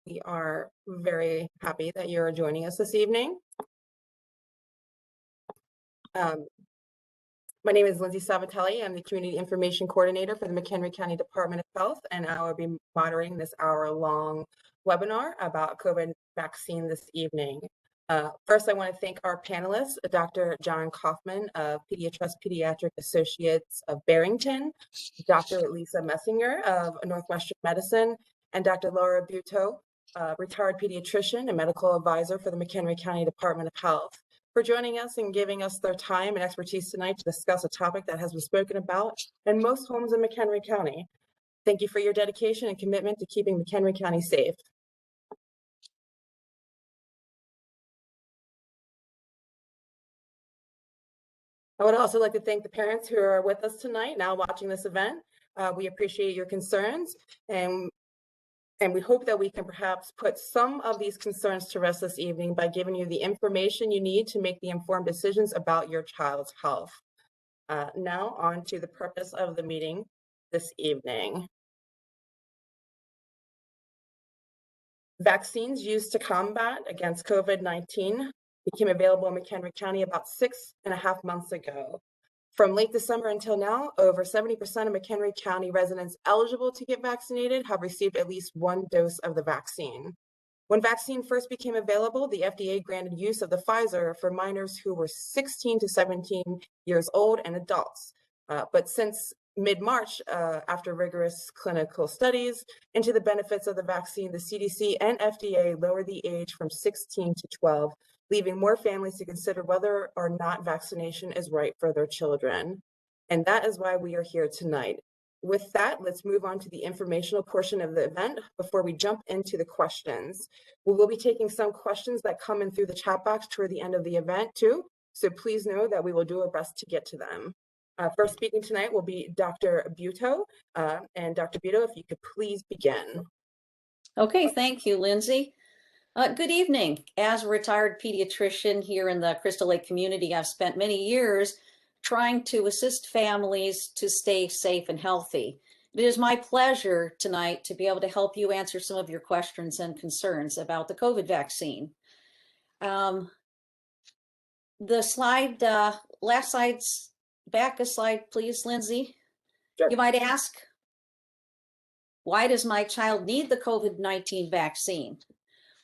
We are very happy that you're joining us this evening. My name is Lindsay Savatelli. I'm the Community Information Coordinator for the McHenry County Department of Health, and I will be moderating this hour-long webinar about COVID vaccine this evening. First, I want to thank our panelists, Dr. John Kaufman of Pediatric Associates of Barrington, Dr. Lisa Messinger of Northwestern Medicine, and Dr. Laura Buteau, retired pediatrician and medical advisor for the McHenry County Department of Health, for joining us and giving us their time and expertise tonight to discuss a topic that has been spoken about in most homes in McHenry County. Thank you for your dedication and commitment to keeping McHenry County safe. I would also like to thank the parents who are with us tonight, now watching this event. We appreciate your concerns, and we hope that we can perhaps put some of these concerns to rest this evening by giving you the information you need to make the informed decisions about your child's health. Now on to the purpose of the meeting this evening. Vaccines used to combat against COVID-19 became available in McHenry County about 6.5 months ago. From late December until now, over 70% of McHenry County residents eligible to get vaccinated have received at least one dose of the vaccine. When vaccine first became available, the FDA granted use of the Pfizer for minors who were 16 to 17 years old and adults. But since mid-March, after rigorous clinical studies into the benefits of the vaccine, the CDC and FDA lowered the age from 16 to 12, leaving more families to consider whether or not vaccination is right for their children. And that is why we are here tonight. With that, let's move on to the informational portion of the event before we jump into the questions. We will be taking some questions that come in through the chat box toward the end of the event too, so please know that we will do our best to get to them. First speaking tonight will be Dr. Buteau, and Dr. Buteau, if you could please begin. Okay, thank you, Lindsay. Good evening. As a retired pediatrician here in the Crystal Lake community, I've spent many years trying to assist families to stay safe and healthy. It is my pleasure tonight to be able to help you answer some of your questions and concerns about the COVID vaccine. The slide, last slide's back a slide, please, Lindsay. Sure. You might ask, why does my child need the COVID-19 vaccine?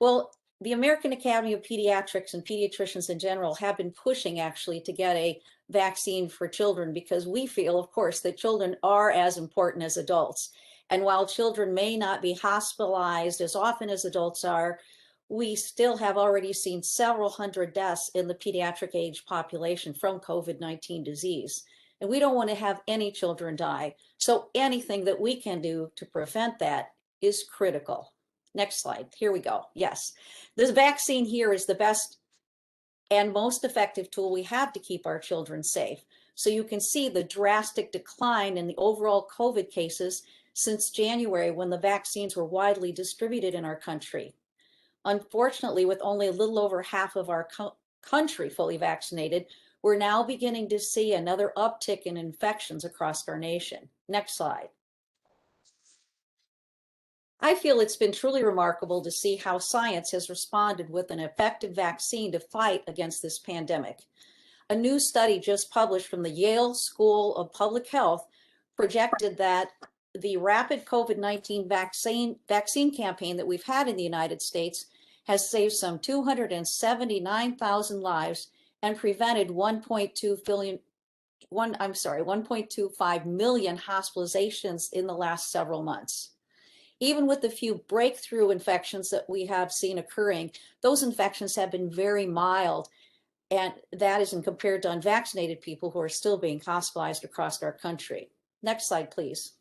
Well, the American Academy of Pediatrics and pediatricians in general have been pushing actually to get a vaccine for children because we feel, of course, that children are as important as adults. And while children may not be hospitalized as often as adults are, we still have already seen several hundred deaths in the pediatric age population from COVID-19 disease. And we don't want to have any children die. So anything that we can do to prevent that is critical. Next slide. Here we go. Yes, this vaccine here is the best and most effective tool we have to keep our children safe. So you can see the drastic decline in the overall COVID cases since January when the vaccines were widely distributed in our country. Unfortunately, with only a little over half of our country fully vaccinated, we're now beginning to see another uptick in infections across our nation. Next slide. I feel it's been truly remarkable to see how science has responded with an effective vaccine to fight against this pandemic. A new study just published from the Yale School of Public Health projected that the rapid COVID-19 vaccine campaign that we've had in the United States has saved some 279,000 lives and prevented 1.25 million hospitalizations in the last several months. Even with the few breakthrough infections that we have seen occurring, those infections have been very mild, and that isn't compared to unvaccinated people who are still being hospitalized across our country. Next slide, please.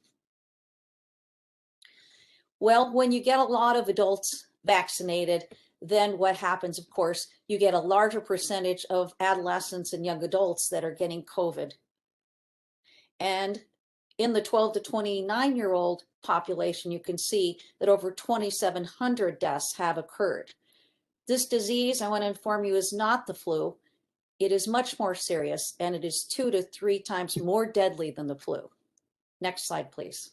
Well, when you get a lot of adults vaccinated, then what happens, of course, you get a larger percentage of adolescents and young adults that are getting COVID. And in the 12 to 29-year-old population, you can see that over 2,700 deaths have occurred. This disease, I want to inform you, is not the flu. It is much more serious, and it is 2 to 3 times more deadly than the flu. Next slide, please.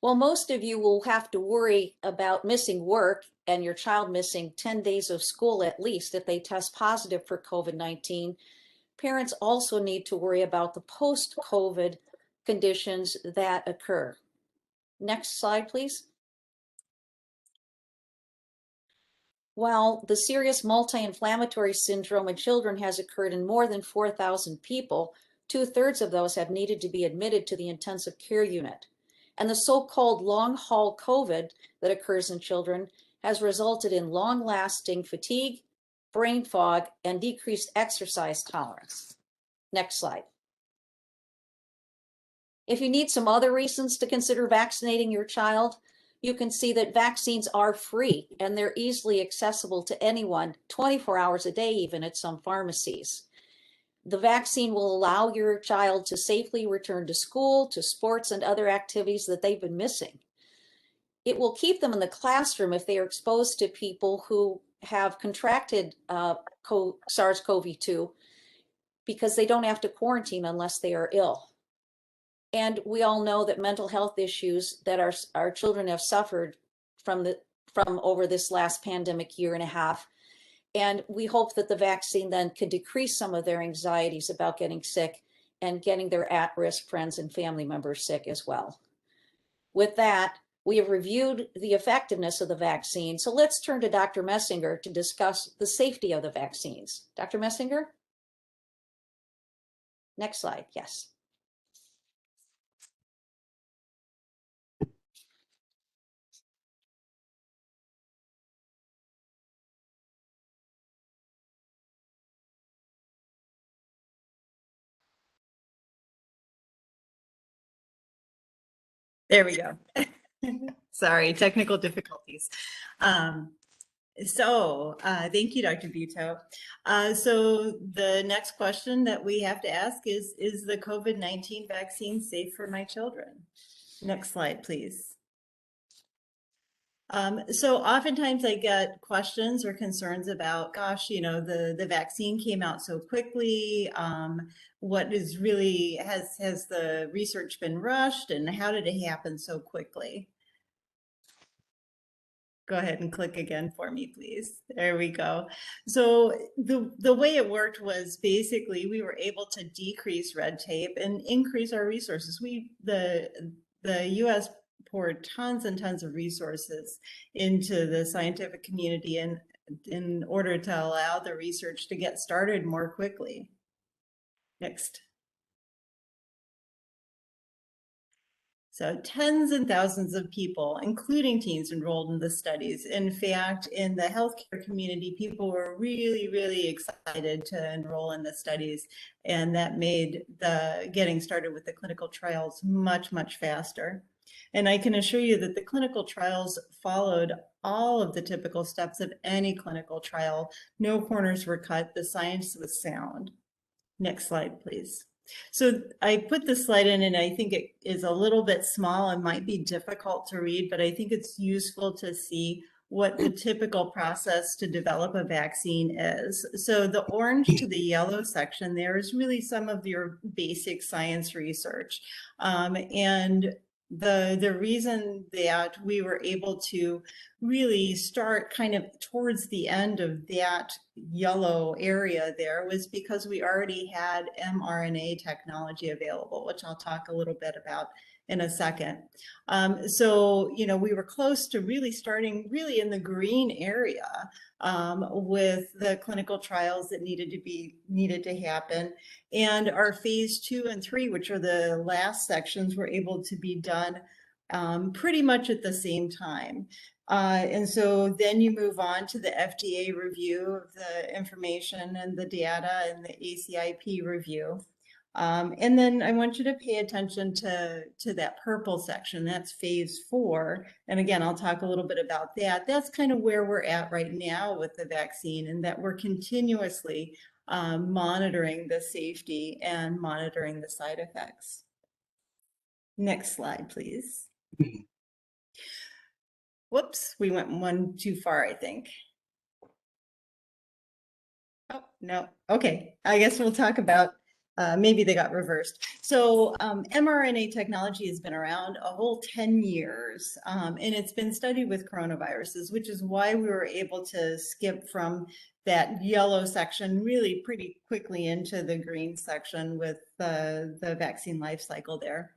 Well, most of you will have to worry about missing work and your child missing 10 days of school at least if they test positive for COVID-19. Parents also need to worry about the post-COVID conditions that occur. Next slide, please. While the serious multi-inflammatory syndrome in children has occurred in more than 4,000 people, 2/3 of those have needed to be admitted to the intensive care unit. And the so-called long-haul COVID that occurs in children has resulted in long-lasting fatigue, brain fog, and decreased exercise tolerance. Next slide. If you need some other reasons to consider vaccinating your child, you can see that vaccines are free and they're easily accessible to anyone 24 hours a day, even at some pharmacies. The vaccine will allow your child to safely return to school, to sports, and other activities that they've been missing. It will keep them in the classroom if they are exposed to people who have contracted SARS-CoV-2 because they don't have to quarantine unless they are ill. And we all know that mental health issues that our children have suffered from over this last pandemic year and a half. And we hope that the vaccine then can decrease some of their anxieties about getting sick and getting their at-risk friends and family members sick as well. With that, we have reviewed the effectiveness of the vaccine. So let's turn to Dr. Messinger to discuss the safety of the vaccines. Dr. Messinger? Next slide, yes. There we go. Sorry, technical difficulties. Thank you, Dr. Butow. So the next question that we have to ask is the COVID-19 vaccine safe for my children? Next slide, please. So oftentimes I get questions or concerns about, gosh, you know, the vaccine came out so quickly. What is really, has the research been rushed, and how did it happen so quickly? Go ahead and click again for me, please. There we go. So the way it worked was basically we were able to decrease red tape and increase our resources. The U.S. poured tons and tons of resources into the scientific community in order to allow the research to get started more quickly. Next. So tens and thousands of people, including teens, enrolled in the studies. In fact, in the healthcare community, people were really, really excited to enroll in the studies, and that made the getting started with the clinical trials much, much faster. And I can assure you that the clinical trials followed all of the typical steps of any clinical trial. No corners were cut. The science was sound. Next slide, please. So I put this slide in, and I think it is a little bit small and might be difficult to read, but I think it's useful to see what the typical process to develop a vaccine is. So the orange to the yellow section there is really some of your basic science research. And the reason that we were able to really start kind of towards the end of that yellow area there was because we already had mRNA technology available, which I'll talk a little bit about in a second. So, you know, we were close to really starting really in the green area with the clinical trials that needed to happen. And our phase 2 and 3, which are the last sections, were able to be done pretty much at the same time. And so then you move on to the FDA review of the information and the data and the ACIP review. And then I want you to pay attention to that purple section. That's phase 4. And again, I'll talk a little bit about that. That's kind of where we're at right now with the vaccine, and that we're continuously monitoring the safety and monitoring the side effects. Next slide, please. Whoops, we went one too far, I think. Oh, no. Okay, I guess we'll talk about maybe they got reversed. So mRNA technology has been around a whole 10 years, and it's been studied with coronaviruses, which is why we were able to skip from that yellow section really pretty quickly into the green section with the vaccine life cycle there.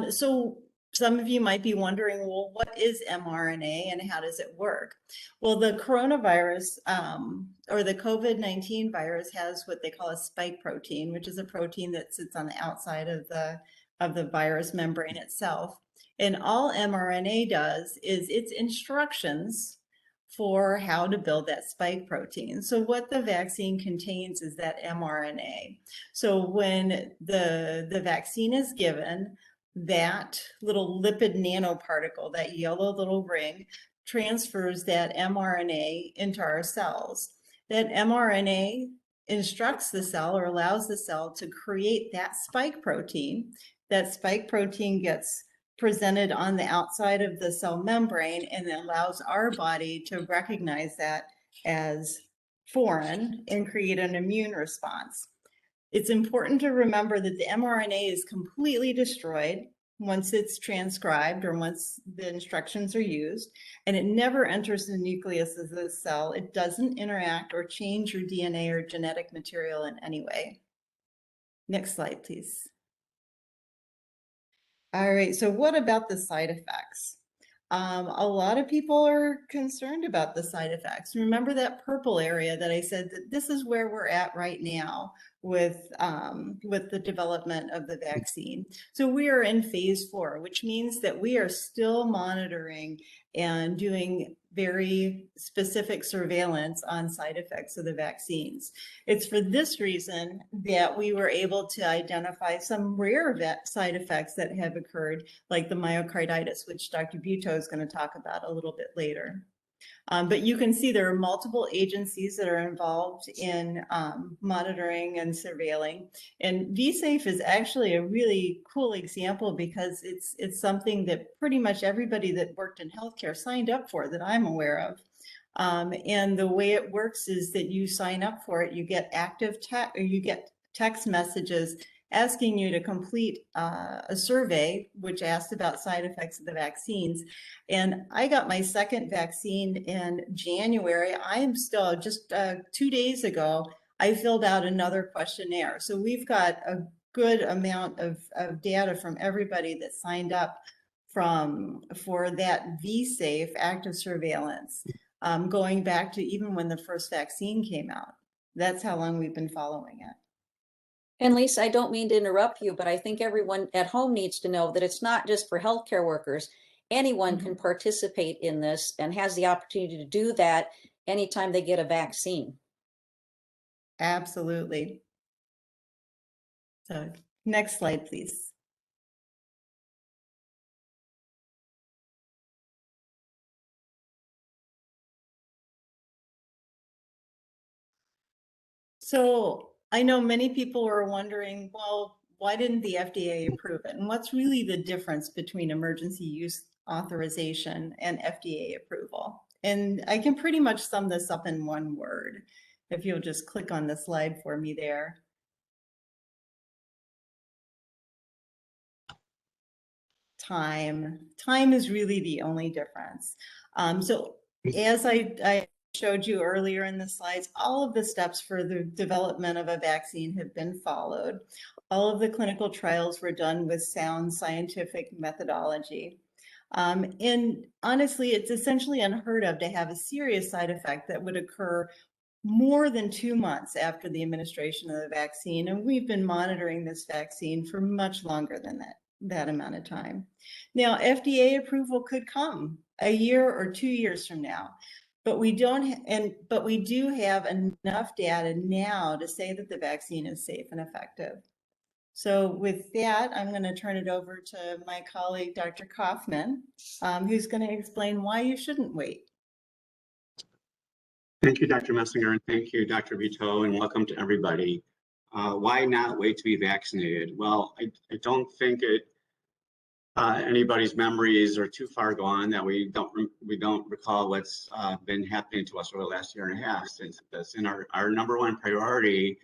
So some of you might be wondering, well, what is mRNA and how does it work? Well, the coronavirus or the COVID-19 virus has what they call a spike protein, which is a protein that sits on the outside of the virus membrane itself. And all mRNA does is its instructions for how to build that spike protein. So what the vaccine contains is that mRNA. So when the vaccine is given, that little lipid nanoparticle, that yellow little ring, transfers that mRNA into our cells. That mRNA instructs the cell or allows the cell to create that spike protein. That spike protein gets presented on the outside of the cell membrane and it allows our body to recognize that as foreign and create an immune response. It's important to remember that the mRNA is completely destroyed once it's transcribed or once the instructions are used, and it never enters the nucleus of the cell. It doesn't interact or change your DNA or genetic material in any way. Next slide, please. All right, so what about the side effects? A lot of people are concerned about the side effects. Remember that purple area that I said that this is where we're at right now with the development of the vaccine. So we are in phase 4, which means that we are still monitoring and doing very specific surveillance on side effects of the vaccines. It's for this reason that we were able to identify some rare side effects that have occurred, like the myocarditis, which Dr. Buteau is going to talk about a little bit later. But you can see there are multiple agencies that are involved in monitoring and surveilling. And VSafe is actually a really cool example because it's something that pretty much everybody that worked in healthcare signed up for that I'm aware of. And the way it works is that you sign up for it, you get text messages asking you to complete a survey, which asked about side effects of the vaccines. And I got my second vaccine in January. I am still, just 2 days ago, I filled out another questionnaire. So we've got a good amount of data from everybody that signed up for that VSafe active surveillance, going back to even when the first vaccine came out. That's how long we've been following it. And Lisa, I don't mean to interrupt you, but I think everyone at home needs to know that it's not just for healthcare workers. Anyone can participate in this and has the opportunity to do that anytime they get a vaccine. Absolutely. So next slide, please. So I know many people are wondering, well, why didn't the FDA approve it? And what's really the difference between emergency use authorization and FDA approval? And I can pretty much sum this up in one word, if you'll just click on the slide for me there. Time. Time is really the only difference. So as I showed you earlier in the slides, all of the steps for the development of a vaccine have been followed. All of the clinical trials were done with sound scientific methodology. And honestly, it's essentially unheard of to have a serious side effect that would occur more than 2 months after the administration of the vaccine. And we've been monitoring this vaccine for much longer than that amount of time. Now, FDA approval could come a year or 2 years from now. But we do have enough data now to say that the vaccine is safe and effective. So with that, I'm going to turn it over to my colleague, Dr. Kaufman, who's going to explain why you shouldn't wait. Thank you, Dr. Messinger, and thank you, Dr. Vito, and welcome to everybody. Why not wait to be vaccinated? Well, I don't think anybody's memories are too far gone that we don't recall what's been happening to us over the last year and a half. Since that's in our number one priority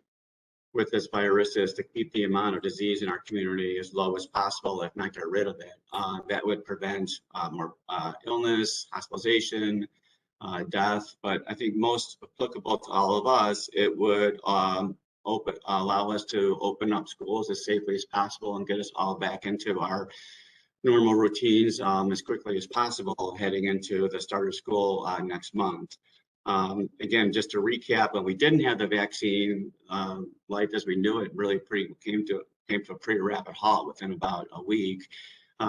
with this virus is to keep the amount of disease in our community as low as possible, if not get rid of it. That would prevent more illness, hospitalization, death, but I think most applicable to all of us, it would allow us to open up schools as safely as possible and get us all back into our normal routines as quickly as possible heading into the start of school next month. Again, just to recap, when we didn't have the vaccine, life as we knew it really came to a pretty rapid halt within about a week.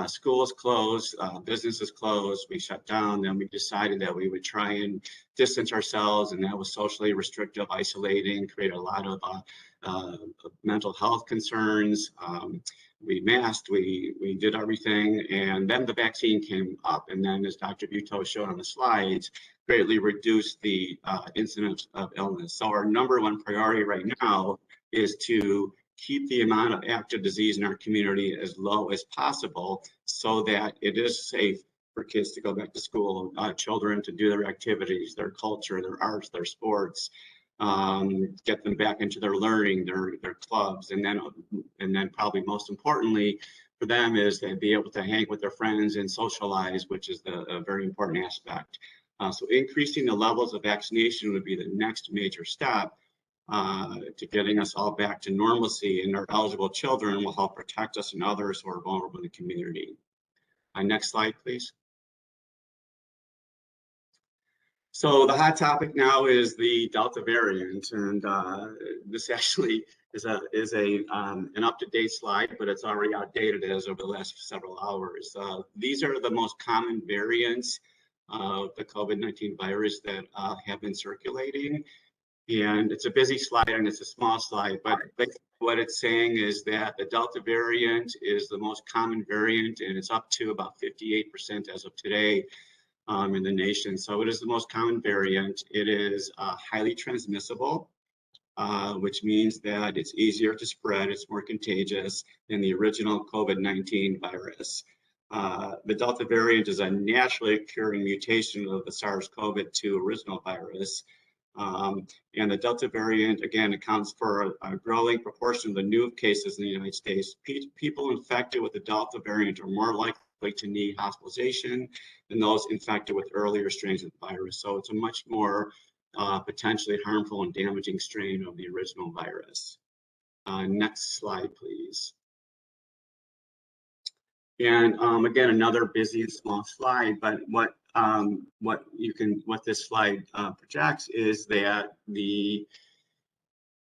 Schools closed, businesses closed, we shut down, then we decided that we would try and distance ourselves, and that was socially restrictive, isolating, create a lot of mental health concerns. We masked, we did everything, and then the vaccine came up, and then as Dr. Buteau showed on the slides, greatly reduced the incidence of illness. So our number one priority right now is to keep the amount of active disease in our community as low as possible so that it is safe for kids to go back to school, children to do their activities, their culture, their arts, their sports, get them back into their learning, their clubs, and then probably most importantly for them is to be able to hang with their friends and socialize, which is a very important aspect. So increasing the levels of vaccination would be the next major step to getting us all back to normalcy, and our eligible children will help protect us and others who are vulnerable in the community. Next slide, please. So the hot topic now is the Delta variant, and this actually is an up-to-date slide, but it's already outdated as over the last several hours. These are the most common variants of the COVID-19 virus that have been circulating. And it's a busy slide and it's a small slide, but what it's saying is that the Delta variant is the most common variant, and it's up to about 58% as of today in the nation. So it is the most common variant. It is highly transmissible, which means that it's easier to spread, it's more contagious than the original COVID-19 virus. The Delta variant is a naturally occurring mutation of the SARS-CoV-2 original virus. And the Delta variant, again, accounts for a growing proportion of the new cases in the United States. People infected with the Delta variant are more likely to need hospitalization than those infected with earlier strains of the virus. So it's a much more potentially harmful and damaging strain of the original virus. Next slide, please. And again, another busy and small slide, but what this slide projects is that the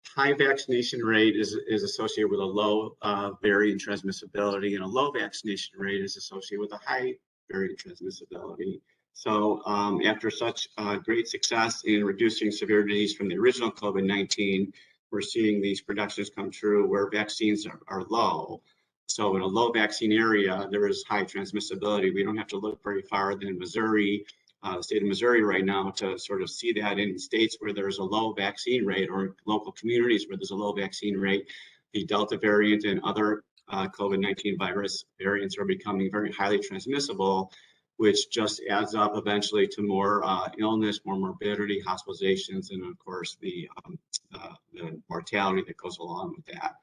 high vaccination rate is associated with a low variant transmissibility, and a low vaccination rate is associated with a high variant transmissibility. So after such great success in reducing severe disease from the original COVID-19, we're seeing these projections come true where vaccines are low. So in a low vaccine area, there is high transmissibility. We don't have to look very far than Missouri, the state of Missouri right now, to sort of see that in states where there's a low vaccine rate, or local communities where there's a low vaccine rate, the Delta variant and other COVID-19 virus variants are becoming very highly transmissible, which just adds up eventually to more illness, more morbidity, hospitalizations, and of course the mortality that goes along with that.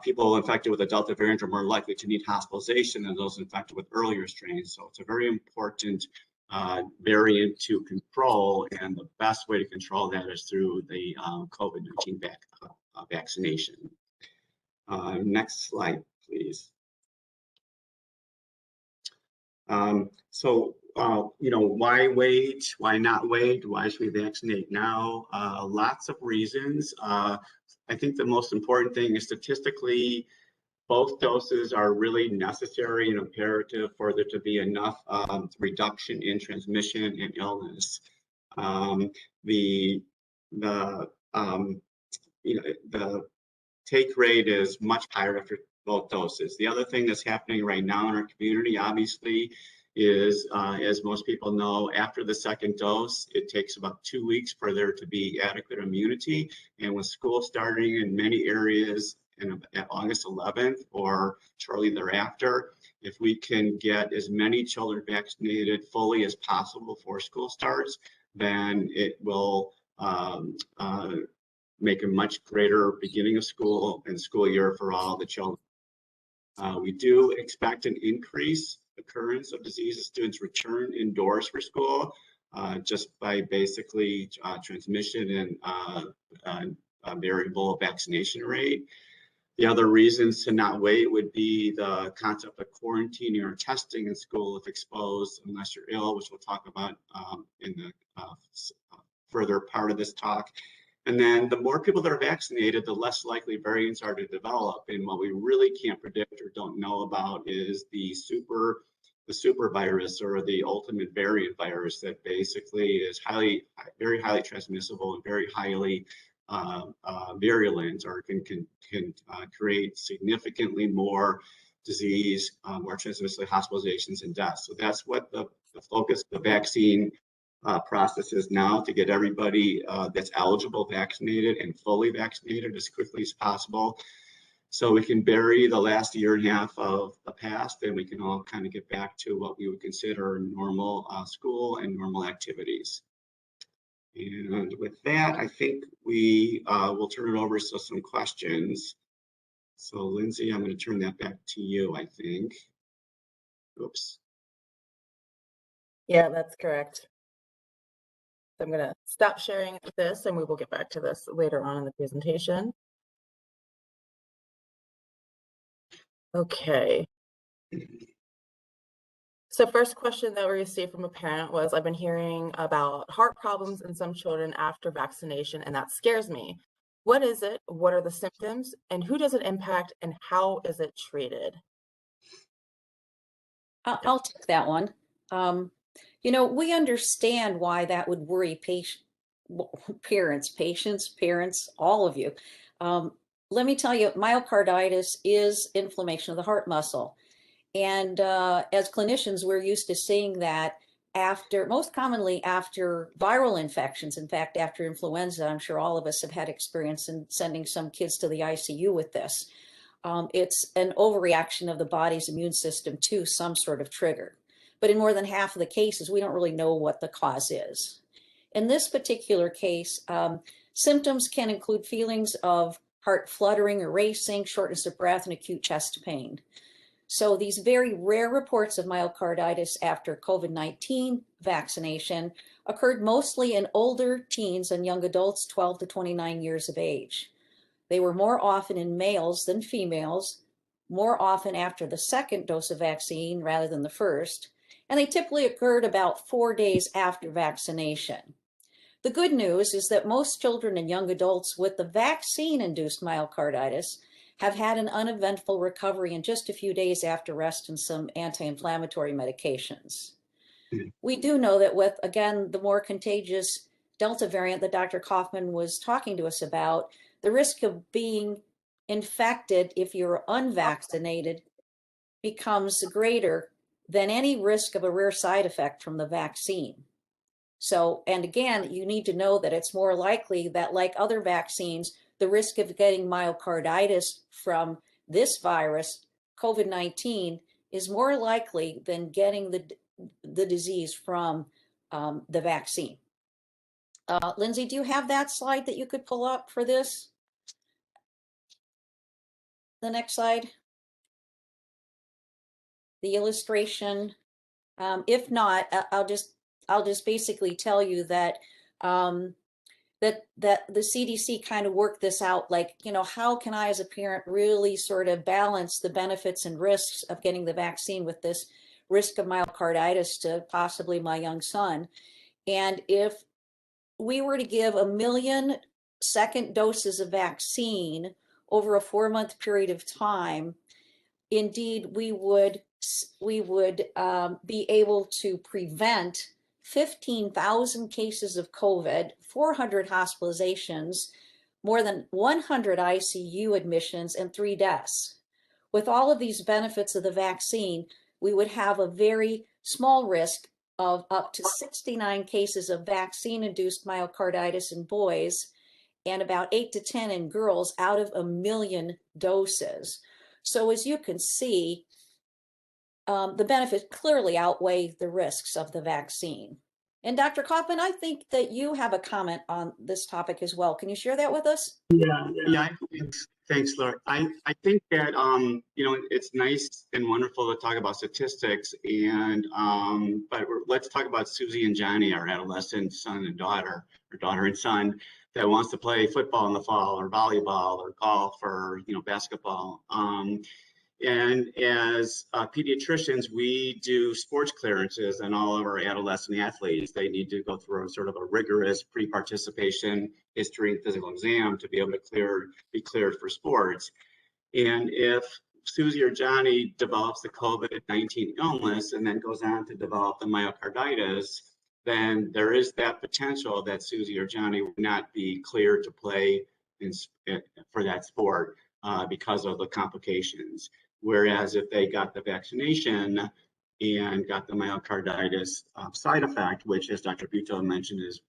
People infected with the Delta variant are more likely to need hospitalization than those infected with earlier strains. So it's a very important variant to control, and the best way to control that is through the COVID-19 vaccination. Next slide, please. Why wait? Why not wait? Why should we vaccinate now? Lots of reasons. I think the most important thing is statistically, both doses are really necessary and imperative for there to be enough reduction in transmission and illness. The take rate is much higher after both doses. The other thing that's happening right now in our community, obviously, is, as most people know, after the second dose, it takes about 2 weeks for there to be adequate immunity. And with school starting in many areas at August 11th or shortly thereafter, if we can get as many children vaccinated fully as possible before school starts, then it will make a much greater beginning of school and school year for all the children. We do expect an increase occurrence of disease as students return indoors for school, just by basically transmission and variable vaccination rate. The other reasons to not wait would be the concept of quarantining or testing in school if exposed, unless you're ill, which we'll talk about in the further part of this talk. And then the more people that are vaccinated, the less likely variants are to develop. And what we really can't predict or don't know about is the super virus, or the ultimate variant virus, that basically is very highly transmissible and very highly virulent, or can create significantly more disease, more transmissible hospitalizations and deaths. So that's what the focus of the vaccine process is now, to get everybody that's eligible vaccinated and fully vaccinated as quickly as possible, so we can bury the last year and a half of the past, and we can all kind of get back to what we would consider normal school and normal activities. And with that, I think we will turn it over to some questions. So Lindsay, I'm going to turn that back to you, I think. Oops. Yeah, that's correct. I'm going to stop sharing this, and we will get back to this later on in the presentation. Okay. So first question that we received from a parent was, I've been hearing about heart problems in some children after vaccination, and that scares me. What is it? What are the symptoms? And who does it impact? And how is it treated? I'll take that one. You know, we understand why that would worry parents, all of you. Let me tell you, myocarditis is inflammation of the heart muscle. And as clinicians, we're used to seeing that most commonly after viral infections. In fact, after influenza, I'm sure all of us have had experience in sending some kids to the ICU with this. It's an overreaction of the body's immune system to some sort of trigger. But in more than half of the cases, we don't really know what the cause is. In this particular case, symptoms can include feelings of heart fluttering or racing, shortness of breath, and acute chest pain. So these very rare reports of myocarditis after COVID-19 vaccination occurred mostly in older teens and young adults 12 to 29 years of age. They were more often in males than females, more often after the second dose of vaccine rather than the first, and they typically occurred about 4 days after vaccination. The good news is that most children and young adults with the vaccine-induced myocarditis have had an uneventful recovery in just a few days after rest and some anti-inflammatory medications. We do know that with, again, the more contagious Delta variant that Dr. Kaufman was talking to us about, the risk of being infected if you're unvaccinated becomes greater than any risk of a rare side effect from the vaccine. So, and again, you need to know that it's more likely that, like other vaccines, the risk of getting myocarditis from this virus, COVID-19, is more likely than getting the disease from the vaccine. Lindsay, do you have that slide that you could pull up for this? The next slide. The illustration. If not, I'll just basically tell you that that the CDC kind of worked this out, like, you know, how can I as a parent really sort of balance the benefits and risks of getting the vaccine with this risk of myocarditis to possibly my young son. And if we were to give 1 million second doses of vaccine over a 4-month period of time, indeed, we would be able to prevent 15,000 cases of COVID, 400 hospitalizations, more than 100 ICU admissions, and 3 deaths. With all of these benefits of the vaccine, we would have a very small risk of up to 69 cases of vaccine-induced myocarditis in boys and about 8 to 10 in girls out of 1 million doses. So as you can see, the benefits clearly outweigh the risks of the vaccine. And Dr. Kaufman, I think that you have a comment on this topic as well. Can you share that with us? Yeah, thanks, Laura. I think that, it's nice and wonderful to talk about statistics but let's talk about Susie and Johnny, our adolescent son and daughter, or daughter and son, that wants to play football in the fall or volleyball or golf or, basketball. And as pediatricians, we do sports clearances on all of our adolescent athletes. They need to go through a sort of a rigorous pre-participation history and physical exam to be able to be cleared for sports. And if Susie or Johnny develops the COVID-19 illness and then goes on to develop the myocarditis, then there is that potential that Susie or Johnny would not be cleared to play for that sport because of the complications. Whereas if they got the vaccination and got the myocarditis side effect, which, as Dr. Buto mentioned, is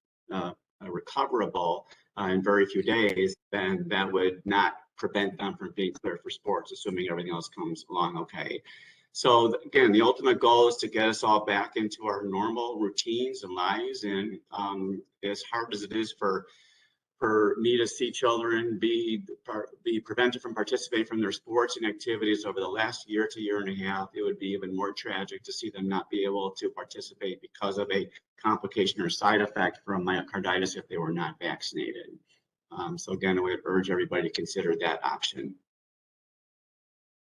recoverable in very few days, then that would not prevent them from being cleared for sports, assuming everything else comes along okay. So again, the ultimate goal is to get us all back into our normal routines and lives. And as hard as it is for me to see children be prevented from participating from their sports and activities over the last year to year and a half, it would be even more tragic to see them not be able to participate because of a complication or side effect from myocarditis if they were not vaccinated. So again, I would urge everybody to consider that option.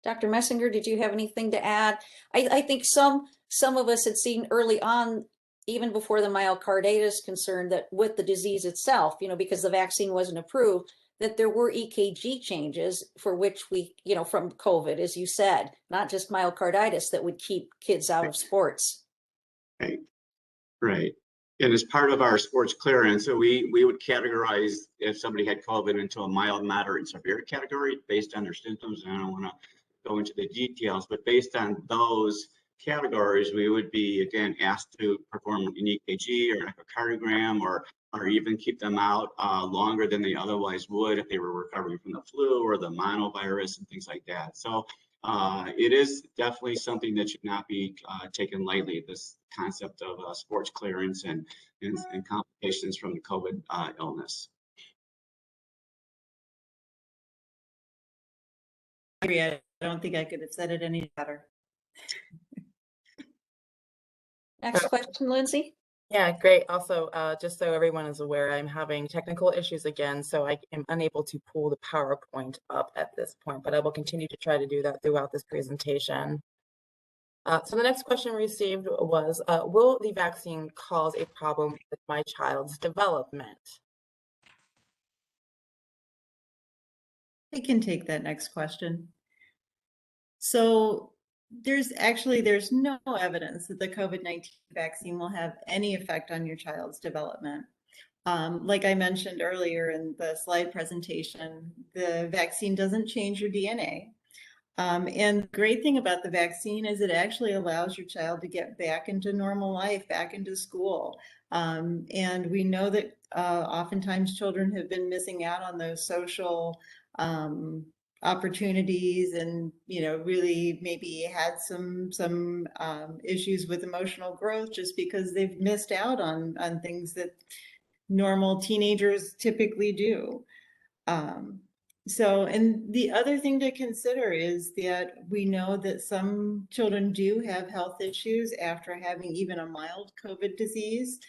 Dr. Messinger, did you have anything to add? I think some of us had seen early on, even before the myocarditis concern, that with the disease itself, because the vaccine wasn't approved, that there were EKG changes for which we, from COVID, as you said, not just myocarditis, that would keep kids out of sports. Right. And as part of our sports clearance, so we would categorize if somebody had COVID into a mild, moderate, and severe category based on their symptoms. And I don't want to go into the details, but based on those categories, we would be again asked to perform an EKG or an echocardiogram, or even keep them out longer than they otherwise would if they were recovering from the flu or the monovirus and things like that. So it is definitely something that should not be taken lightly, this concept of sports clearance and complications from the COVID illness. I don't think I could have said it any better. Next question, Lindsay. Yeah, great. Also, just so everyone is aware, I'm having technical issues again, so I am unable to pull the PowerPoint up at this point, but I will continue to try to do that throughout this presentation. So the next question received was, will the vaccine cause a problem with my child's development? I can take that next question. So there's no evidence that the COVID-19 vaccine will have any effect on your child's development. Like I mentioned earlier in the slide presentation, the vaccine doesn't change your DNA. And the great thing about the vaccine is it actually allows your child to get back into normal life, back into school. And we know that oftentimes children have been missing out on those social opportunities, and really maybe had some issues with emotional growth just because they've missed out on things that normal teenagers typically do. And the other thing to consider is that we know that some children do have health issues after having even a mild COVID disease.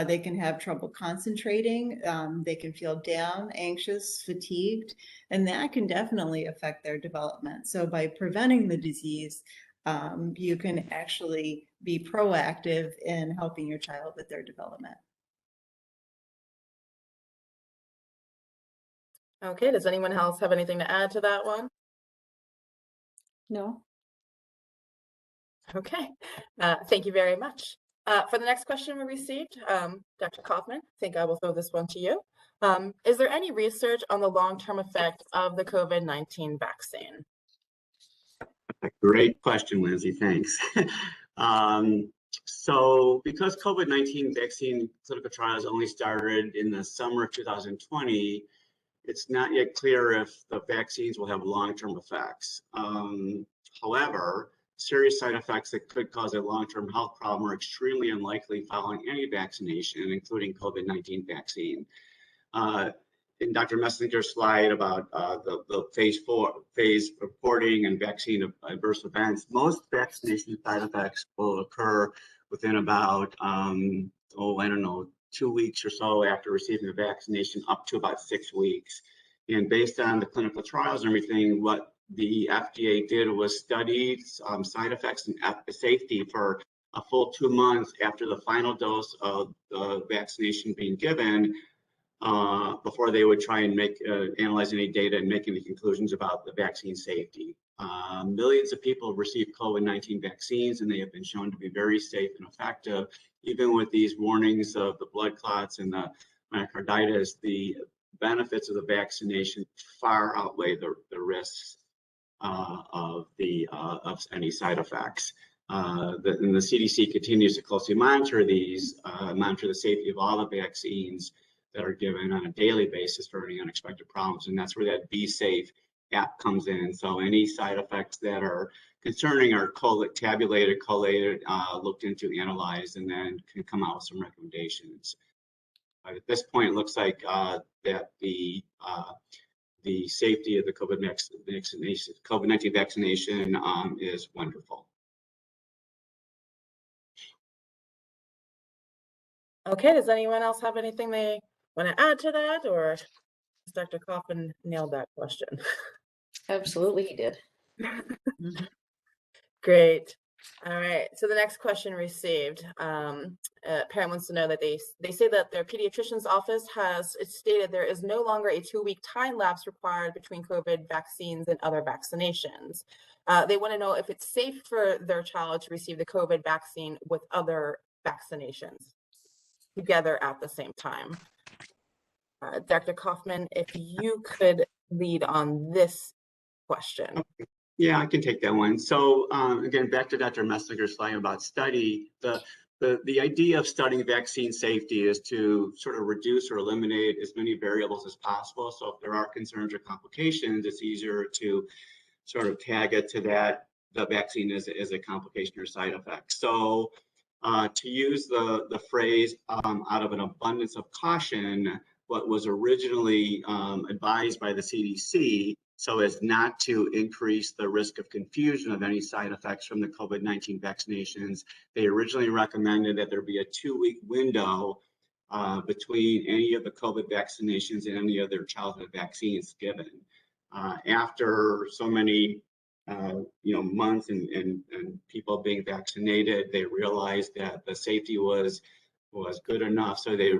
They can have trouble concentrating. They can feel down, anxious, fatigued, and that can definitely affect their development. So by preventing the disease, you can actually be proactive in helping your child with their development. Okay, does anyone else have anything to add to that one? No. Okay, thank you very much. For the next question we received, Dr. Kaufman, I think I will throw this one to you. Is there any research on the long-term effects of the COVID-19 vaccine? Great question, Lindsay, thanks. So because COVID-19 vaccine clinical trials only started in the summer of 2020, it's not yet clear if the vaccines will have long-term effects. However, serious side effects that could cause a long-term health problem are extremely unlikely following any vaccination, including COVID-19 vaccine. In Dr. Messinger's slide about the phase reporting and vaccine adverse events, most vaccination side effects will occur within about, 2 weeks or so after receiving the vaccination, up to about 6 weeks. And based on the clinical trials and everything, what the FDA did was studied side effects and safety for a full 2 months after the final dose of the vaccination being given, before they would try and analyze any data and make any conclusions about the vaccine safety. Millions of people receive COVID-19 vaccines, and they have been shown to be very safe and effective. Even with these warnings of the blood clots and the myocarditis, the benefits of the vaccination far outweigh the risks of any side effects. And the CDC continues to closely monitor monitor the safety of all the vaccines that are given on a daily basis for any unexpected problems. And that's where that Be Safe app comes in. So any side effects that are concerning are tabulated, collated, looked into, analyzed, and then can come out with some recommendations. At this point, it looks like that the safety of the COVID-19 vaccination is wonderful. Okay, does anyone else have anything they want to add to that, or has Dr. Coven nailed that question? Absolutely, he did. Great. All right. So the next question received, a parent wants to know that they say that their pediatrician's office has stated there is no longer a 2-week time lapse required between COVID vaccines and other vaccinations. They want to know if it's safe for their child to receive the COVID vaccine with other vaccinations together at the same time. Dr. Kaufman, if you could lead on this question. Yeah, I can take that one. So again, back to Dr. Messinger's slide about study, the idea of studying vaccine safety is to sort of reduce or eliminate as many variables as possible. So if there are concerns or complications, it's easier to sort of tag it to that the vaccine is a complication or side effect. So to use the phrase out of an abundance of caution, what was originally advised by the CDC, so as not to increase the risk of confusion of any side effects from the COVID-19 vaccinations, they originally recommended that there be a 2-week window between any of the COVID vaccinations and any other childhood vaccines given. After so many months and people being vaccinated, they realized that the safety was good enough, so they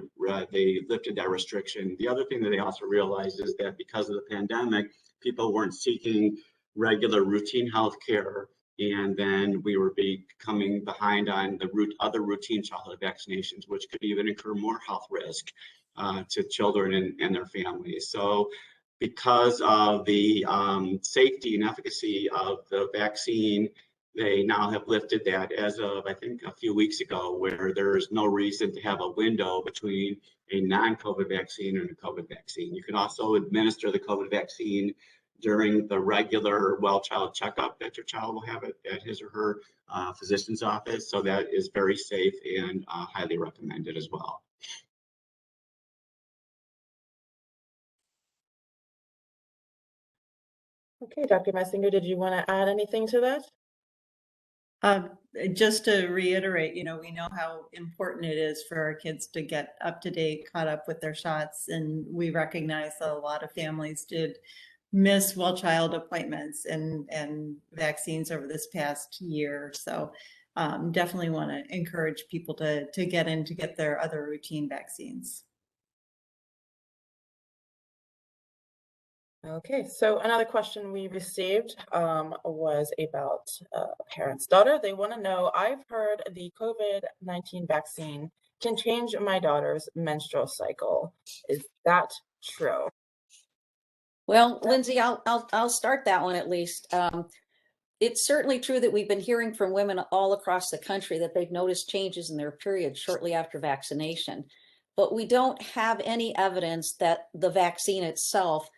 lifted that restriction. The other thing that they also realized is that because of the pandemic, people weren't seeking regular routine health care, and then we were becoming behind on the other routine childhood vaccinations, which could even incur more health risk to children and their families. So because of the safety and efficacy of the vaccine, they now have lifted that as of, I think, a few weeks ago, where there is no reason to have a window between a non-COVID vaccine and a COVID vaccine. You can also administer the COVID vaccine during the regular well-child checkup that your child will have at his or her physician's office. So that is very safe and highly recommended as well. Okay, Dr. Messinger, did you want to add anything to that? Just to reiterate, we know how important it is for our kids to get up to date, caught up with their shots. And we recognize that a lot of families did miss well-child appointments and vaccines over this past year. So definitely want to encourage people to get in to get their other routine vaccines. Okay, so another question we received was about a parent's daughter. They want to know, I've heard the COVID-19 vaccine can change my daughter's menstrual cycle. Is that true? Well, Lindsay, I'll start that one at least. It's certainly true that we've been hearing from women all across the country that they've noticed changes in their period shortly after vaccination, but we don't have any evidence that the vaccine itself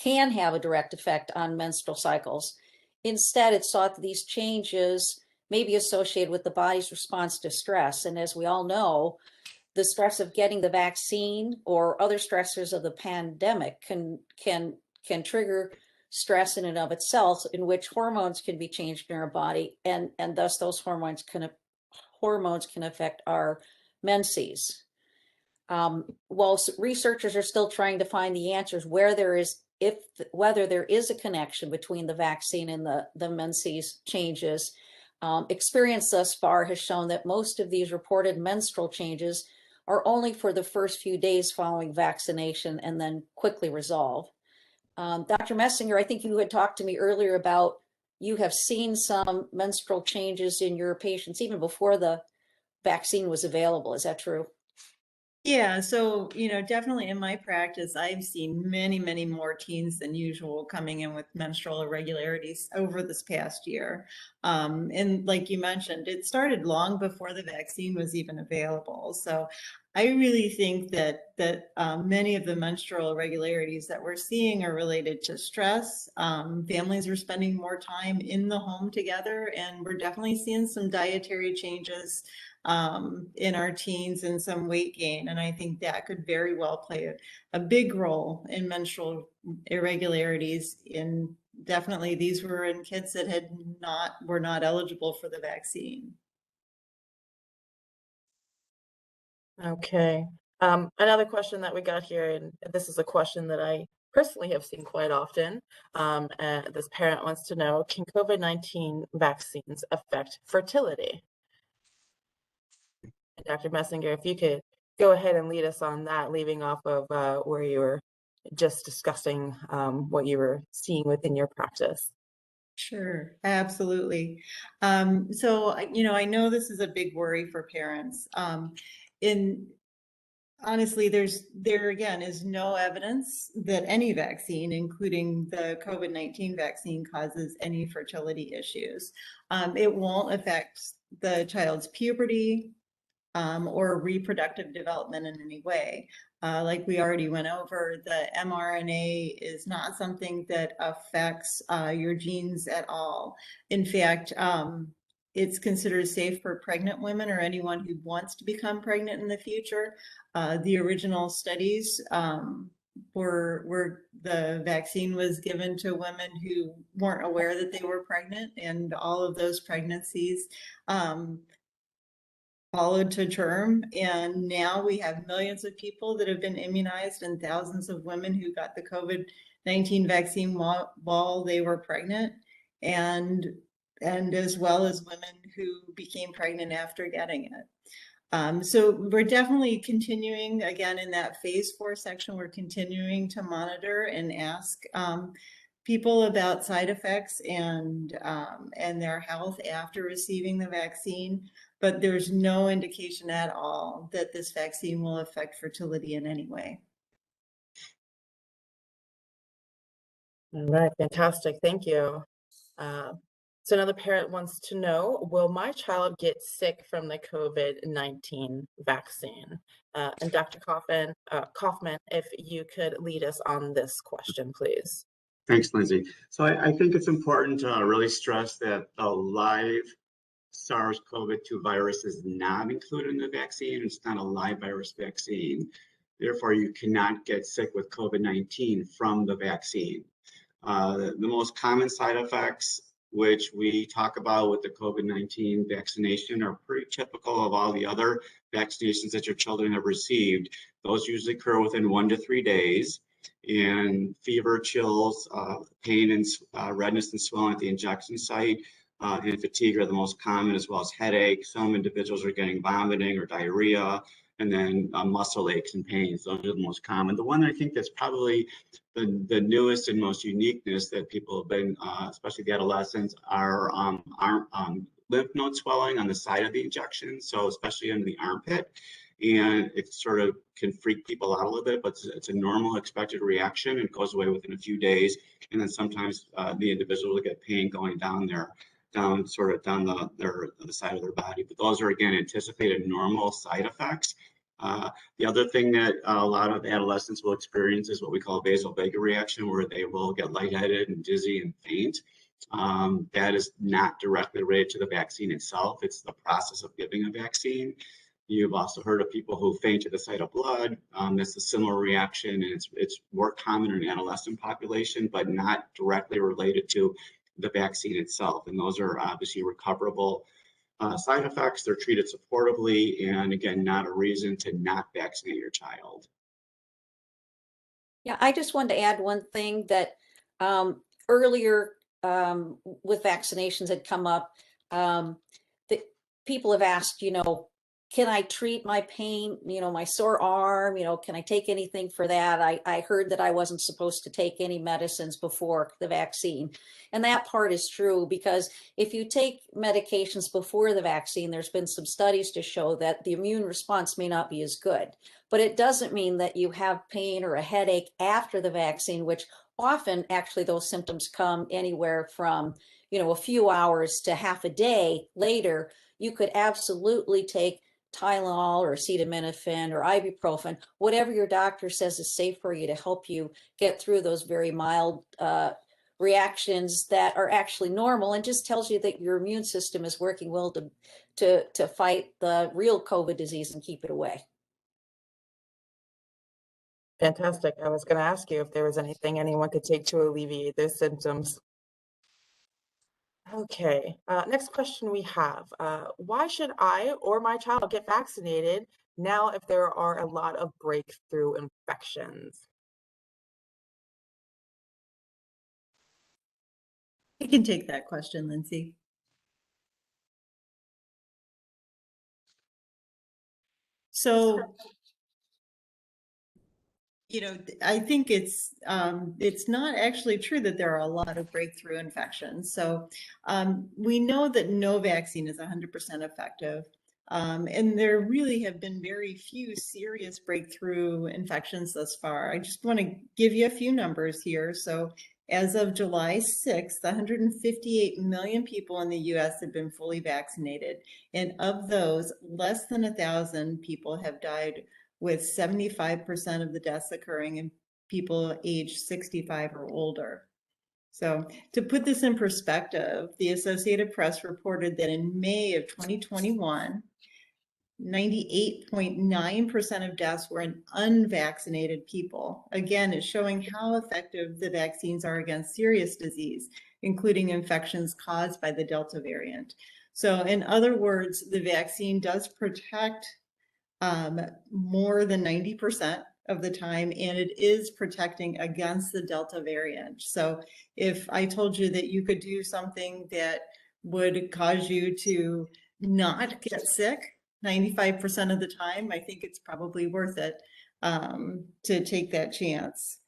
can have a direct effect on menstrual cycles. Instead, it's thought that these changes may be associated with the body's response to stress. And as we all know, the stress of getting the vaccine or other stressors of the pandemic can trigger stress in and of itself, in which hormones can be changed in our body, and thus those hormones can affect our menses. While researchers are still trying to find the answers whether there is a connection between the vaccine and the menses changes, experience thus far has shown that most of these reported menstrual changes are only for the first few days following vaccination and then quickly resolve. Dr. Messinger, I think you had talked to me earlier about you have seen some menstrual changes in your patients even before the vaccine was available. Is that true? Yeah, so, definitely in my practice, I've seen many, many more teens than usual coming in with menstrual irregularities over this past year. And like you mentioned, it started long before the vaccine was even available. So I really think that many of the menstrual irregularities that we're seeing are related to stress. Families are spending more time in the home together, and we're definitely seeing some dietary changes in our teens and some weight gain. And I think that could very well play a big role in menstrual irregularities. Definitely these were in kids that were not eligible for the vaccine. Okay. Another question that we got here, and this is a question that I personally have seen quite often. This parent wants to know, can COVID-19 vaccines affect fertility? Dr. Messinger, if you could go ahead and lead us on that, leaving off of where you were just discussing what you were seeing within your practice. Sure, absolutely. So, I know this is a big worry for parents. Honestly, there again is no evidence that any vaccine, including the COVID-19 vaccine, causes any fertility issues. It won't affect the child's puberty or reproductive development in any way. Like we already went over, the mRNA is not something that affects your genes at all. In fact, it's considered safe for pregnant women or anyone who wants to become pregnant in the future. The original studies were the vaccine was given to women who weren't aware that they were pregnant, and all of those pregnancies followed to term. And now we have millions of people that have been immunized and thousands of women who got the COVID-19 vaccine while they were pregnant, and as well as women who became pregnant after getting it. So we're definitely continuing, again, in that phase 4 section, we're continuing to monitor and ask people about side effects and their health after receiving the vaccine, but there's no indication at all that this vaccine will affect fertility in any way. All right, fantastic, thank you. So another parent wants to know, will my child get sick from the COVID-19 vaccine? And Dr. Kaufman, if you could lead us on this question, please. Thanks, Lindsay. So I think it's important to really stress that the live SARS-CoV-2 virus is not included in the vaccine. It's not a live virus vaccine. Therefore, you cannot get sick with COVID-19 from the vaccine. The most common side effects, which we talk about with the COVID-19 vaccination, are pretty typical of all the other vaccinations that your children have received. Those usually occur within 1 to 3 days. And fever, chills, pain, and redness and swelling at the injection site, and fatigue are the most common, as well as headache. Some individuals are getting vomiting or diarrhea, and then muscle aches and pains. Those are the most common. The one I think that's probably the newest and most uniqueness that people have been, especially the adolescents, are lymph node swelling on the side of the injection. So especially in the armpit. And it sort of can freak people out a little bit, but it's a normal expected reaction. It goes away within a few days. And then sometimes the individual will get pain going down the side of their body. But those are, again, anticipated normal side effects. The other thing that a lot of adolescents will experience is what we call a basal Vega reaction, where they will get lightheaded and dizzy and faint. That is not directly related to the vaccine itself. It's the process of giving a vaccine. You've also heard of people who faint at the sight of blood. That's a similar reaction, and it's more common in an adolescent population, but not directly related to the vaccine itself. And those are obviously recoverable side effects. They're treated supportively, and again, not a reason to not vaccinate your child. Yeah, I just wanted to add one thing that earlier with vaccinations had come up. That people have asked, can I treat my pain, my sore arm, can I take anything for that? I heard that I wasn't supposed to take any medicines before the vaccine. And that part is true, because if you take medications before the vaccine, there's been some studies to show that the immune response may not be as good. But it doesn't mean that you have pain or a headache after the vaccine, which often actually those symptoms come anywhere from, a few hours to half a day later. You could absolutely take Tylenol or acetaminophen or ibuprofen, whatever your doctor says is safe for you to help you get through those very mild reactions that are actually normal, and just tells you that your immune system is working well to fight the real COVID disease and keep it away. Fantastic. I was going to ask you if there was anything anyone could take to alleviate those symptoms. Okay, next question we have. Why should I or my child get vaccinated now if there are a lot of breakthrough infections? I can take that question, Lindsay. So, I think it's not actually true that there are a lot of breakthrough infections. So we know that no vaccine is 100% effective. And there really have been very few serious breakthrough infections thus far. I just want to give you a few numbers here. So as of July 6th, 158 million people in the US have been fully vaccinated. And of those, less than 1,000 people have died, with 75% of the deaths occurring in people aged 65 or older. So to put this in perspective, the Associated Press reported that in May of 2021, 98.9% of deaths were in unvaccinated people. Again, it's showing how effective the vaccines are against serious disease, including infections caused by the Delta variant. So in other words, the vaccine does protect more than 90% of the time, and it is protecting against the Delta variant. So if I told you that you could do something that would cause you to not get sick 95% of the time, I think it's probably worth it to take that chance.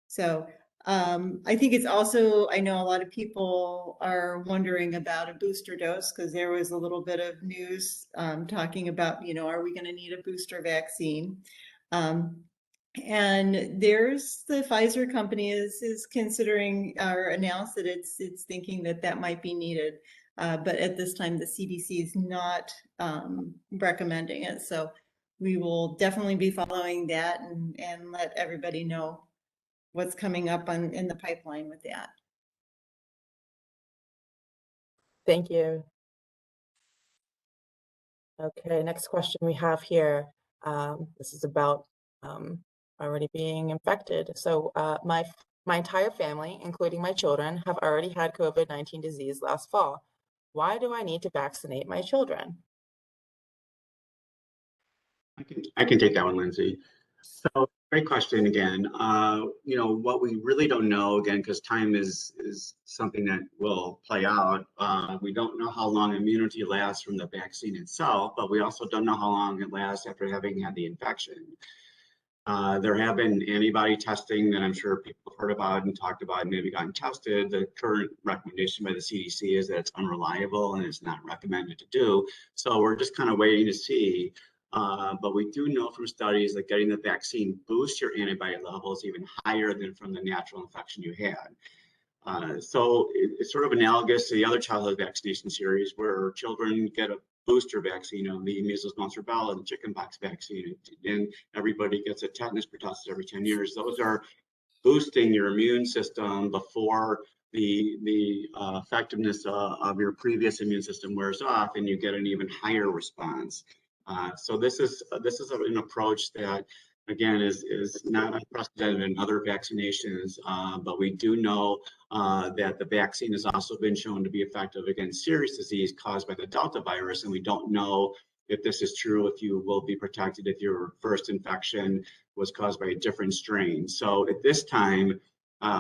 So I think it's also, I know a lot of people are wondering about a booster dose, because there was a little bit of news talking about, are we going to need a booster vaccine? And there's the Pfizer company is considering or announced that it's thinking that might be needed. But at this time, the CDC is not recommending it. So we will definitely be following that and let everybody know what's coming up in the pipeline with that. Thank you. Okay, next question we have here. This is about already being infected. So my entire family, including my children, have already had COVID-19 disease last fall. Why do I need to vaccinate my children? I can take that one, Lindsay. So great question again. What we really don't know, again, because time is something that will play out. We don't know how long immunity lasts from the vaccine itself, but we also don't know how long it lasts after having had the infection. There have been antibody testing that I'm sure people have heard about and talked about and maybe gotten tested. The current recommendation by the CDC is that it's unreliable and it's not recommended to do. So we're just kind of waiting to see. But we do know from studies that getting the vaccine boosts your antibody levels even higher than from the natural infection you had. So it's sort of analogous to the other childhood vaccination series where children get a booster vaccine, the measles, mumps, rubella, and chickenpox vaccine, and everybody gets a tetanus pertussis every 10 years. Those are boosting your immune system before the effectiveness of your previous immune system wears off and you get an even higher response. So this is an approach that, again, is not unprecedented in other vaccinations, but we do know that the vaccine has also been shown to be effective against serious disease caused by the Delta virus, and we don't know if this is true, if you will be protected if your first infection was caused by a different strain. So at this time,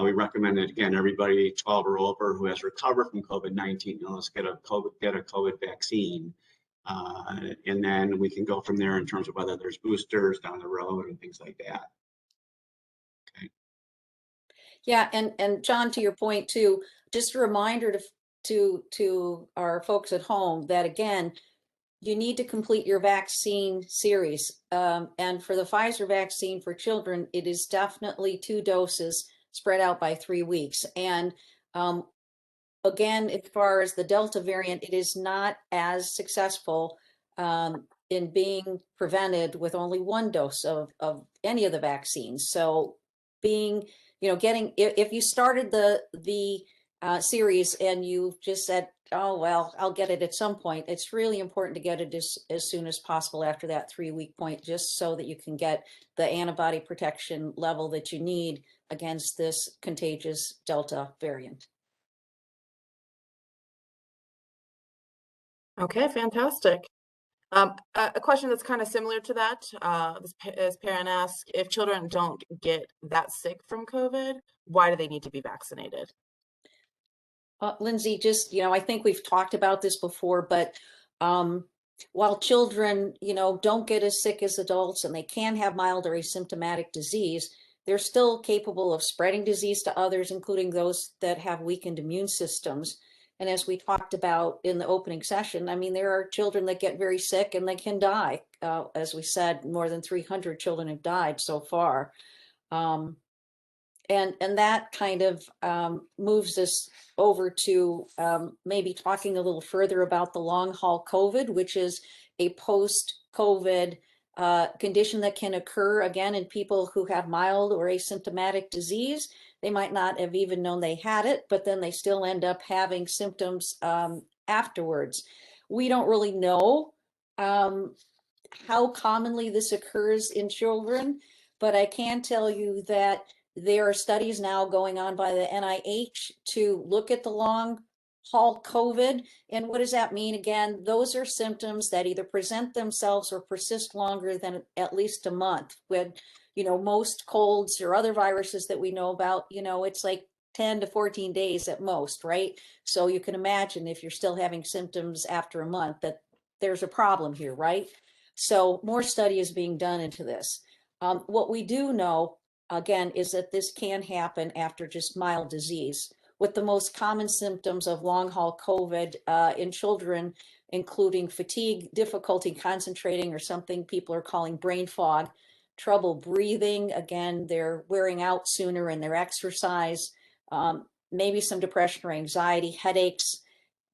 we recommend that, again, everybody 12 or over who has recovered from COVID-19 illness get a COVID vaccine. And then we can go from there in terms of whether there's boosters down the road and things like that. Okay. Yeah, and John, to your point too, just a reminder to our folks at home that, again, you need to complete your vaccine series. And for the Pfizer vaccine for children, it is definitely 2 doses spread out by 3 weeks. And again, as far as the Delta variant, it is not as successful in being prevented with only 1 dose of any of the vaccines. So being, getting, if you started the series and you just said, oh, well, I'll get it at some point, it's really important to get it as soon as possible after that 3-week point, just so that you can get the antibody protection level that you need against this contagious Delta variant. Okay, fantastic. A question that's kind of similar to that, this parent asks, if children don't get that sick from COVID, why do they need to be vaccinated? Lindsay, just, I think we've talked about this before, but while children, don't get as sick as adults and they can have mild or asymptomatic disease, they're still capable of spreading disease to others, including those that have weakened immune systems. And as we talked about in the opening session, I mean, there are children that get very sick and they can die. As we said, more than 300 children have died so far. And that kind of moves us over to maybe talking a little further about the long haul COVID, which is a post-COVID condition that can occur again in people who have mild or asymptomatic disease. They might not have even known they had it, but then they still end up having symptoms afterwards. We don't really know how commonly this occurs in children, but I can tell you that there are studies now going on by the NIH to look at the long haul COVID. And what does that mean? Again, those are symptoms that either present themselves or persist longer than at least a month. When, most colds or other viruses that we know about, it's like 10 to 14 days at most, right? So you can imagine if you're still having symptoms after a month that there's a problem here, right? So more study is being done into this. What we do know, again, is that this can happen after just mild disease, with the most common symptoms of long haul COVID in children, including fatigue, difficulty concentrating, or something people are calling brain fog, trouble breathing. Again, they're wearing out sooner in their exercise, maybe some depression or anxiety, headaches,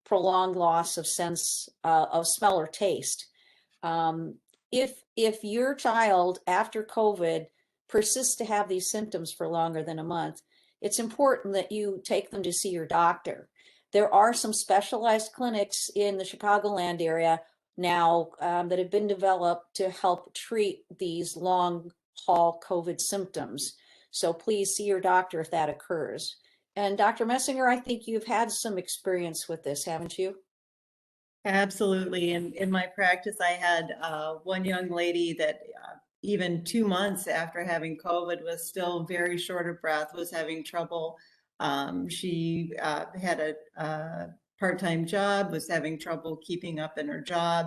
prolonged loss of sense of smell or taste. If your child after COVID persists to have these symptoms for longer than a month, it's important that you take them to see your doctor. There are some specialized clinics in the Chicagoland area now that have been developed to help treat these long haul COVID symptoms. So please see your doctor if that occurs. And Dr. Messinger, I think you've had some experience with this, haven't you? Absolutely. In my practice, I had one young lady that even 2 months after having COVID was still very short of breath, was having trouble. She had a part-time job, was having trouble keeping up in her job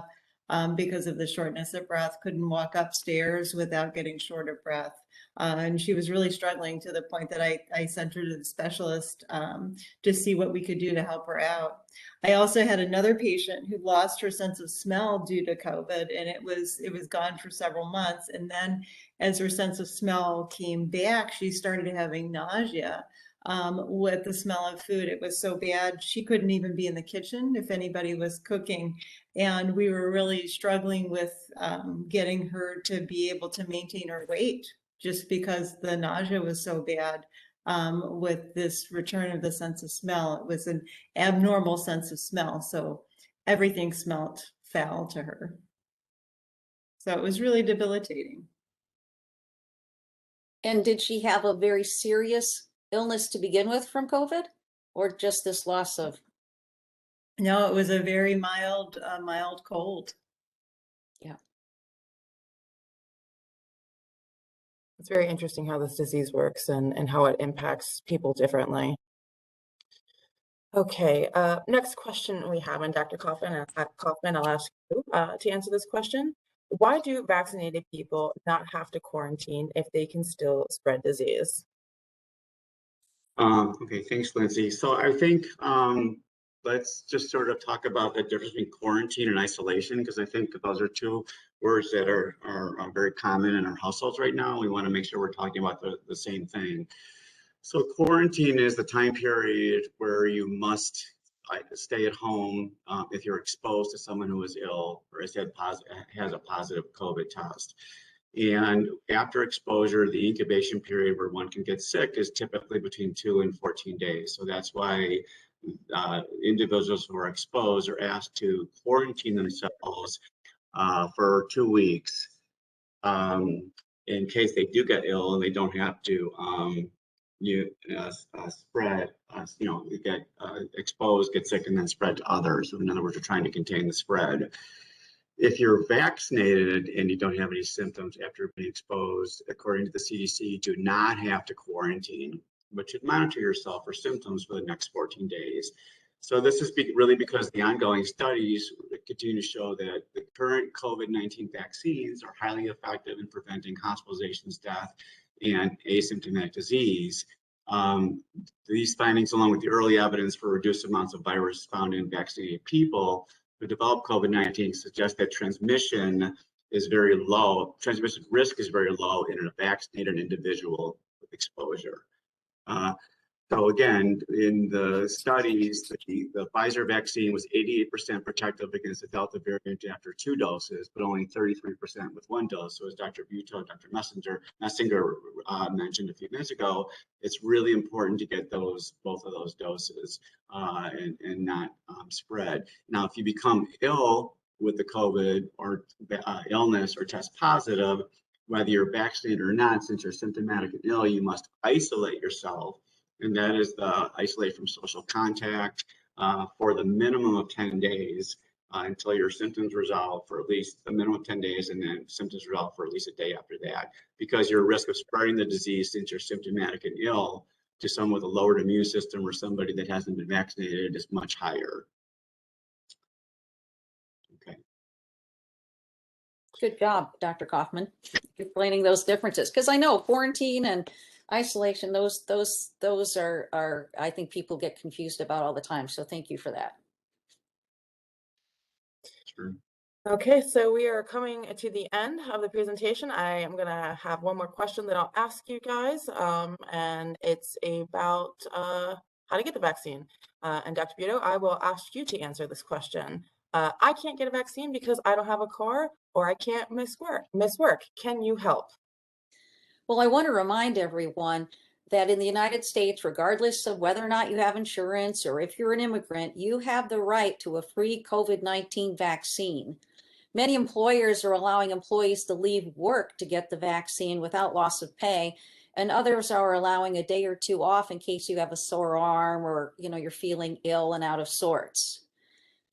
because of the shortness of breath, couldn't walk upstairs without getting short of breath. And she was really struggling to the point that I sent her to the specialist to see what we could do to help her out. I also had another patient who lost her sense of smell due to COVID, and it was gone for several months. And then as her sense of smell came back, she started having nausea with the smell of food. It was so bad, she couldn't even be in the kitchen if anybody was cooking. And we were really struggling with getting her to be able to maintain her weight just because the nausea was so bad. with this return of the sense of smell. It was an abnormal sense of smell, so everything smelled foul to her. So it was really debilitating. And did she have a very serious illness to begin with from COVID, or just this loss of? No, it was a very mild cold. Yeah. It's very interesting how this disease works and how it impacts people differently. Okay, next question we have, and Dr. Coven, I'll ask you to answer this question. Why do vaccinated people not have to quarantine if they can still spread disease? Okay, thanks, Lindsay. So I think let's just sort of talk about the difference between quarantine and isolation, because I think those are two words that are very common in our households right now. We want to make sure we're talking about the same thing. So quarantine is the time period where you must stay at home if you're exposed to someone who is ill or has a positive COVID test. And after exposure, the incubation period where one can get sick is typically between 2 and 14 days. So that's why individuals who are exposed are asked to quarantine themselves for 2 weeks in case they do get ill and they don't have to spread, get exposed, get sick, and then spread to others. So in other words, we're trying to contain the spread. If you're vaccinated and you don't have any symptoms after being exposed, according to the CDC, you do not have to quarantine, but should monitor yourself for symptoms for the next 14 days. So this is really because the ongoing studies continue to show that the current COVID-19 vaccines are highly effective in preventing hospitalizations, death, and asymptomatic disease. These findings, along with the early evidence for reduced amounts of virus found in vaccinated people who develop COVID-19, suggest that transmission is very low. Transmission risk is very low in a vaccinated individual with exposure. So again, in the studies, the Pfizer vaccine was 88% protective against the Delta variant after 2 doses, but only 33% with 1 dose. So as Dr. Butow, Dr. Messinger mentioned a few minutes ago, it's really important to get both of those doses and not spread. Now, if you become ill with the COVID or illness or test positive, whether you're vaccinated or not, since you're symptomatic and ill, you must isolate yourself. And that is the isolate from social contact for the minimum of 10 days until your symptoms resolve for at least the minimum of 10 days, and then symptoms resolve for at least a day after that, because your risk of spreading the disease since you're symptomatic and ill to someone with a lowered immune system or somebody that hasn't been vaccinated is much higher. Okay. Good job, Dr. Kaufman, explaining those differences, because I know quarantine and isolation, those are I think people get confused about all the time. So thank you for that. Sure. Okay, so we are coming to the end of the presentation. I am going to have one more question that I'll ask you guys, and it's about how to get the vaccine. And Dr. Butow, I will ask you to answer this question. I can't get a vaccine because I don't have a car, or I can't miss work. Can you help? Well, I want to remind everyone that in the United States, regardless of whether or not you have insurance or if you're an immigrant, you have the right to a free COVID-19 vaccine. Many employers are allowing employees to leave work to get the vaccine without loss of pay, and others are allowing a day or 2 off in case you have a sore arm or you're feeling ill and out of sorts.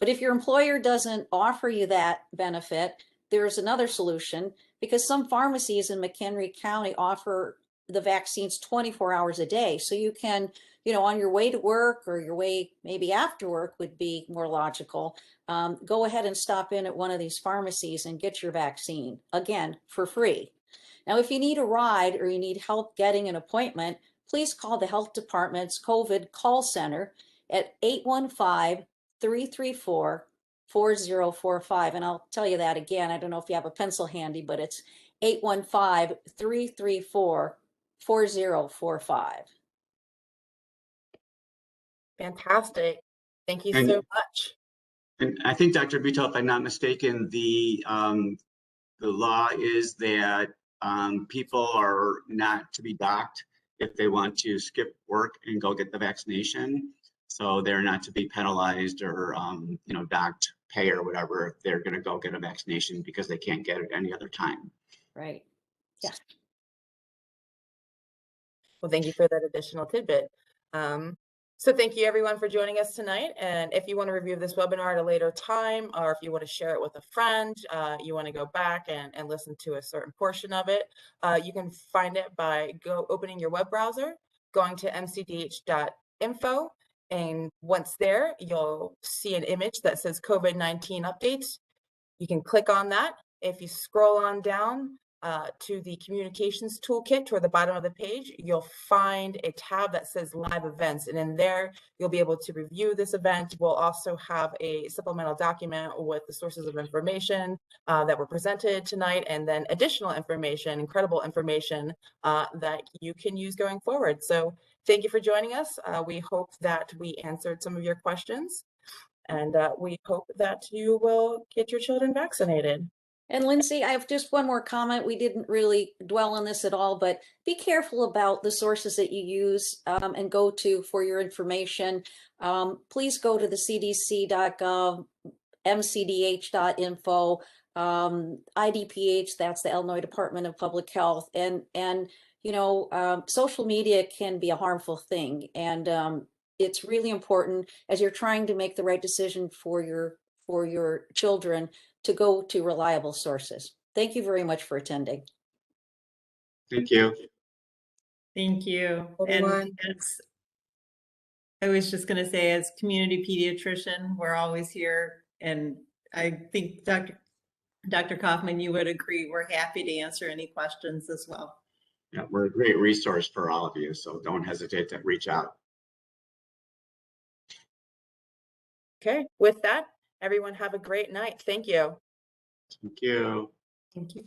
But if your employer doesn't offer you that benefit, there's another solution, because some pharmacies in McHenry County offer the vaccines 24 hours a day. So you can, on your way to work or your way maybe after work would be more logical, go ahead and stop in at one of these pharmacies and get your vaccine, again, for free. Now, if you need a ride or you need help getting an appointment, please call the health department's COVID call center at 815-334-4045. And I'll tell you that again. I don't know if you have a pencil handy, but it's 815-334-4045. Fantastic. Thank you so much. And I think, Dr. Butow, if I'm not mistaken, the law is that people are not to be docked if they want to skip work and go get the vaccination. So they're not to be penalized or, docked pay or whatever if they're going to go get a vaccination because they can't get it any other time. Right. Yeah. Well, thank you for that additional tidbit. So thank you everyone for joining us tonight. And if you want to review this webinar at a later time, or if you want to share it with a friend, you want to go back and listen to a certain portion of it, you can find it by opening your web browser, going to MCDH.info. And once there, you'll see an image that says COVID-19 updates. You can click on that. If you scroll on down to the communications toolkit toward the bottom of the page, you'll find a tab that says live events. And in there, you'll be able to review this event. We'll also have a supplemental document with the sources of information that were presented tonight, and then additional information, incredible information that you can use going forward. So thank you for joining us. We hope that we answered some of your questions. And we hope that you will get your children vaccinated. And Lindsay, I have just one more comment. We didn't really dwell on this at all, but be careful about the sources that you use and go to for your information. Please go to the cdc.gov, MCDH.info, IDPH, that's the Illinois Department of Public Health. And social media can be a harmful thing. And it's really important as you're trying to make the right decision for your children to go to reliable sources. Thank you very much for attending. Thank you. Thank you. Everyone. And I was just going to say, as community pediatrician, we're always here. And I think Dr. Kaufman, you would agree, we're happy to answer any questions as well. Yeah, we're a great resource for all of you, so don't hesitate to reach out. Okay, with that, everyone have a great night. Thank you. Thank you. Thank you.